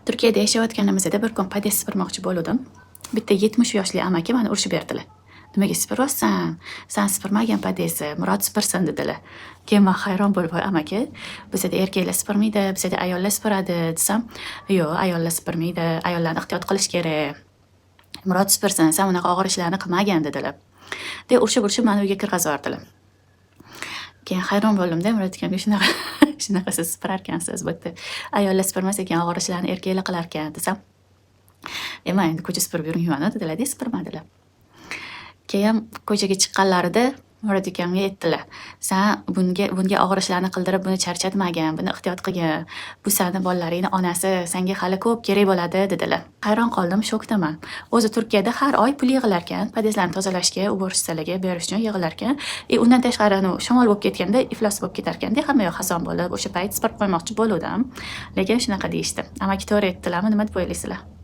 Turkiyada yashayotganimizda bir kun pades sipirmoqchi bo'ldim. Bitta 70 yoshli amaki meni urishib berdilar. Nimaga sipiryapsan? Sen sipirmagin padesni, Murod sipirsin dedilar. Keyin men hayron bo'lib, amaki, bizda erkaklar sipirmaydi, bizda ayollar sipiradi desam, yo'q, ayollar sipirmaydi, ayollarni ehtiyot qilish kerak. Murod sipirsin, sen unaqa og'ir ishlarni qilmagin dedilar. De urishib meni uyga kirgazib yubordilar. Keyin hayron bo'ldim-da, Murod akamga shunaqa siz sipirar ekansiz, bu yerda ayollar sipirmas ekan, og'ir ishlarni erkaklar qilar ekan desam, men endi ko'cha sipirib yurmayman dedilar-da, sipirmadilar. Keyin ko'chaga chiqqanlarida Murod akamga aytdilar, sen bunga og'ir ishlarni qildirib, buni charchatmagin, buni ehtiyot qilgin. Bu seni bolalaringning onasi, senga hali ko'p kerak bo'ladi dedilar. Hayron qoldim, shokdaman. O'zi Turkiyada har oy pul yig'ilar ekan, padeslarni tozalashga, uborishsalarga berish uchun yig'ilar ekan. Undan tashqari shamol bo'lib ketganda iflos bo'lib ketar ekanda, hamma yoq hason bo'lib, o'sha payt sipirib qo'ymoqchi bo'ldim. Lekin shunaqa deyishdi. Amaki to'g'ri aytdilarmi, nima deb o'ylaysizlar?